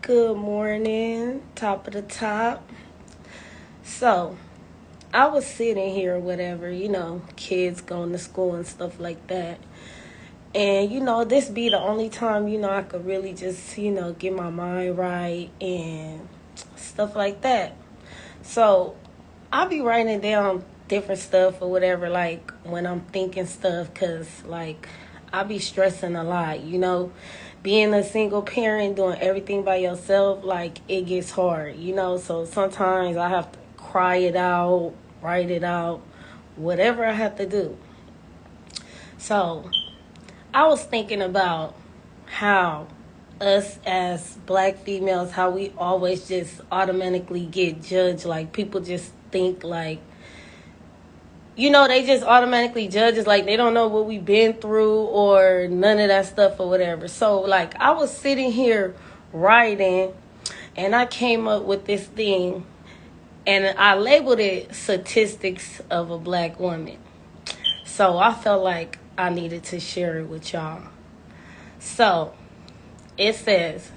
Good morning, top of the top. So, I was sitting here, whatever, kids going to school and stuff like that. And, this be the only time, I could really just, get my mind right and stuff like that. So, I'll be writing down different stuff or whatever, like, when I'm thinking stuff, because, like, I be stressing a lot, being a single parent, doing everything by yourself, like it gets hard, So sometimes I have to cry it out, write it out, whatever I have to do. So I was thinking about how us as black females, how we always just automatically get judged. Like people just think like, they just automatically judge us like they don't know what we've been through or none of that stuff or whatever. So, like, I was sitting here writing and I came up with this thing and I labeled it Statistics of a Black Woman. So, I felt like I needed to share it with y'all. So, it says,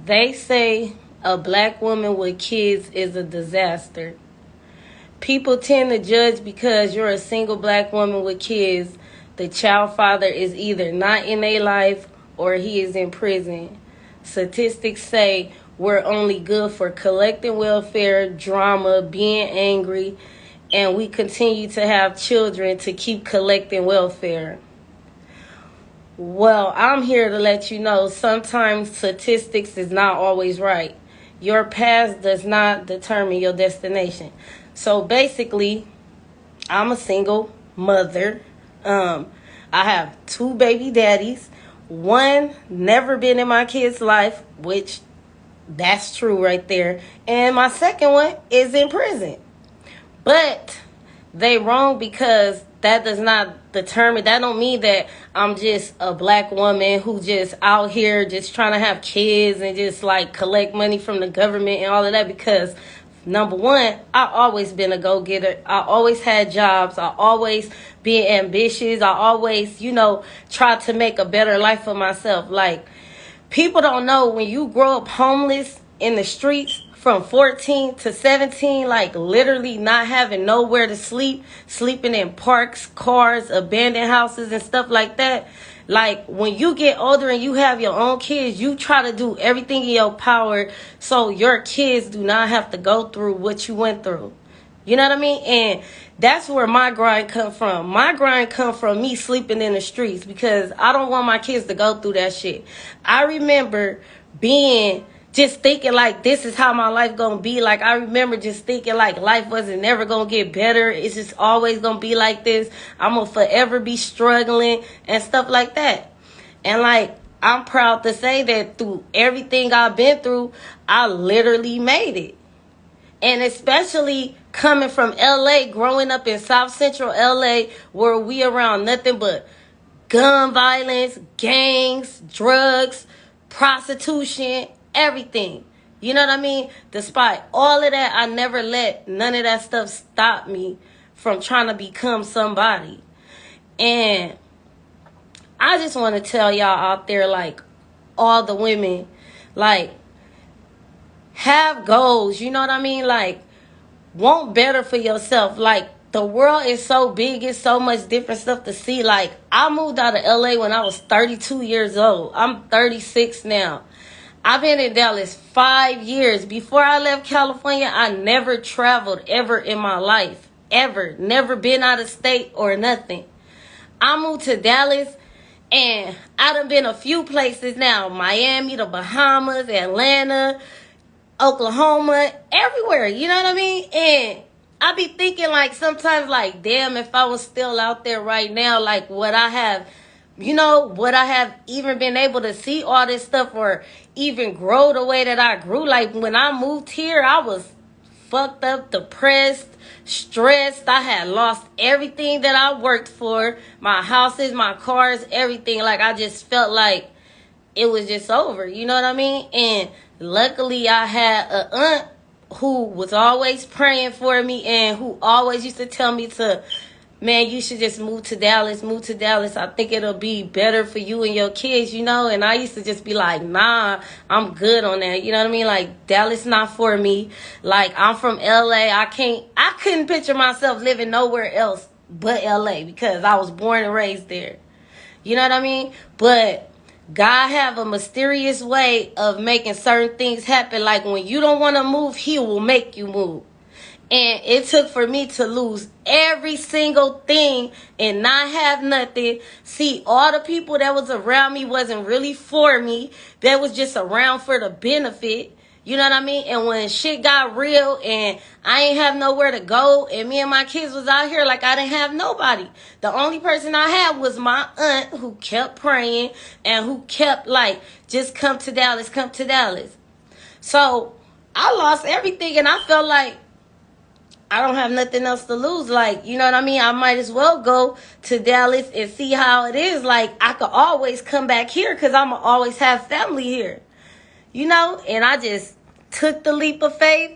they say a black woman with kids is a disaster. People tend to judge because you're a single black woman with kids. The child father is either not in their life or he is in prison. Statistics say we're only good for collecting welfare, drama, being angry, and we continue to have children to keep collecting welfare. Well, I'm here to let you know sometimes statistics is not always right. Your past does not determine your destination. So basically, I'm a single mother. I have 2 baby daddies. One never been in my kid's life, which that's true right there. And my second one is in prison. But they wrong because that does not determine, that don't mean that I'm just a black woman who just out here just trying to have kids and just like collect money from the government and all of that, because number one, I always been a go-getter. I always had jobs. I always been ambitious. I always, tried to make a better life for myself. Like, people don't know when you grow up homeless in the streets from 14 to 17, like literally not having nowhere to sleep, sleeping in parks, cars, abandoned houses and stuff like that. Like, when you get older and you have your own kids, you try to do everything in your power so your kids do not have to go through what you went through. You know what I mean? And that's where my grind come from. My grind come from me sleeping in the streets because I don't want my kids to go through that shit. I remember just thinking like this is how my life gonna be. Like, I remember just thinking like life wasn't never gonna get better. It's just always gonna be like this. I'm gonna forever be struggling and stuff like that. And like, I'm proud to say that through everything I've been through, I literally made it. And especially coming from LA, growing up in South Central LA, where we around nothing but gun violence, gangs, drugs, prostitution, everything. You know what I mean? Despite all of that, I never let none of that stuff stop me from trying to become somebody. And I just want to tell y'all out there, like, all the women, like, have goals. You know what I mean? Like, want better for yourself. Like, the world is so big. It's so much different stuff to see. Like, I moved out of LA when I was 32 years old. I'm 36 now. I've been in Dallas 5 years. Before I left California, I never traveled ever in my life. Ever. Never been out of state or nothing. I moved to Dallas and I done been a few places now. Miami, the Bahamas, Atlanta, Oklahoma, everywhere. You know what I mean? And I be thinking like sometimes like, damn, if I was still out there right now, like would I have even been able to see all this stuff or even grow the way that I grew? Like, when I moved here, I was fucked up, depressed, stressed. I had lost everything that I worked for, my houses, my cars, everything. Like, I just felt like it was just over. You know what I mean? And luckily, I had an aunt who was always praying for me and who always used to tell me to man, you should just move to Dallas, move to Dallas. I think it'll be better for you and your kids, you know? And I used to just be like, nah, I'm good on that. You know what I mean? Like, Dallas not for me. Like, I'm from LA. I couldn't picture myself living nowhere else but LA because I was born and raised there. You know what I mean? But God have a mysterious way of making certain things happen. Like, when you don't want to move, he will make you move. And it took for me to lose every single thing and not have nothing. See, all the people that was around me wasn't really for me. They was just around for the benefit. You know what I mean? And when shit got real and I ain't have nowhere to go and me and my kids was out here, like, I didn't have nobody. The only person I had was my aunt, who kept praying and who kept like, just come to Dallas, come to Dallas. So I lost everything and I felt like I don't have nothing else to lose. Like, you know what I mean? I might as well go to Dallas and see how it is. Like, I could always come back here because I'm going to always have family here. You know? And I just took the leap of faith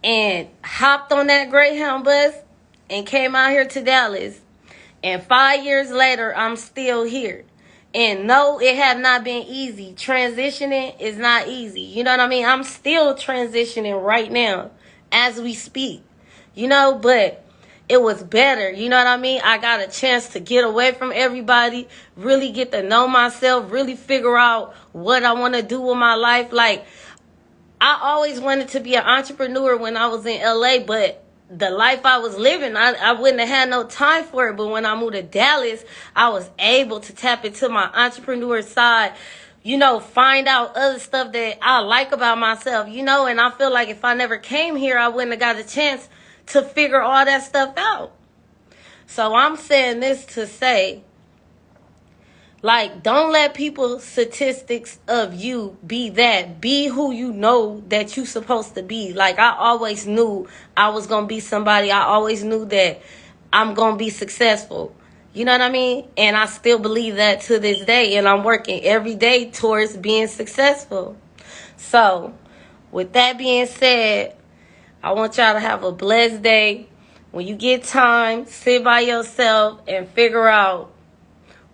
and hopped on that Greyhound bus and came out here to Dallas. And 5 years later, I'm still here. And no, it have not been easy. Transitioning is not easy. You know what I mean? I'm still transitioning right now as we speak, you know, but it was better. You know what I mean? I got a chance to get away from everybody, really get to know myself, really figure out what I want to do with my life. Like, I always wanted to be an entrepreneur when I was in LA, but the life I was living, I wouldn't have had no time for it. But when I moved to Dallas, I was able to tap into my entrepreneur side, you know, find out other stuff that I like about myself, you know, and I feel like if I never came here, I wouldn't have got a chance to figure all that stuff out. So I'm saying this to say, like, don't let people's statistics of you be that. Be who you know that you supposed to be. Like, I always knew I was going to be somebody. I always knew that I'm going to be successful. You know what I mean? And I still believe that to this day. And I'm working every day towards being successful. So, with that being said, I want y'all to have a blessed day. When you get time, sit by yourself and figure out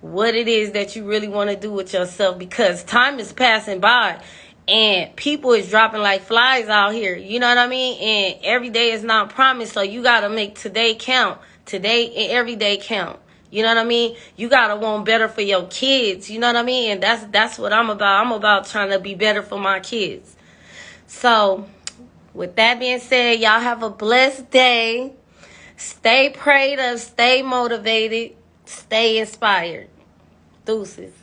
what it is that you really want to do with yourself. Because time is passing by. And people is dropping like flies out here. You know what I mean? And every day is not promised. So, you got to make today count. Today and every day count. You know what I mean? You gotta want better for your kids. You know what I mean? And that's what I'm about. I'm about trying to be better for my kids. So, with that being said, y'all have a blessed day. Stay prayed up, stay motivated, stay inspired. Deuces.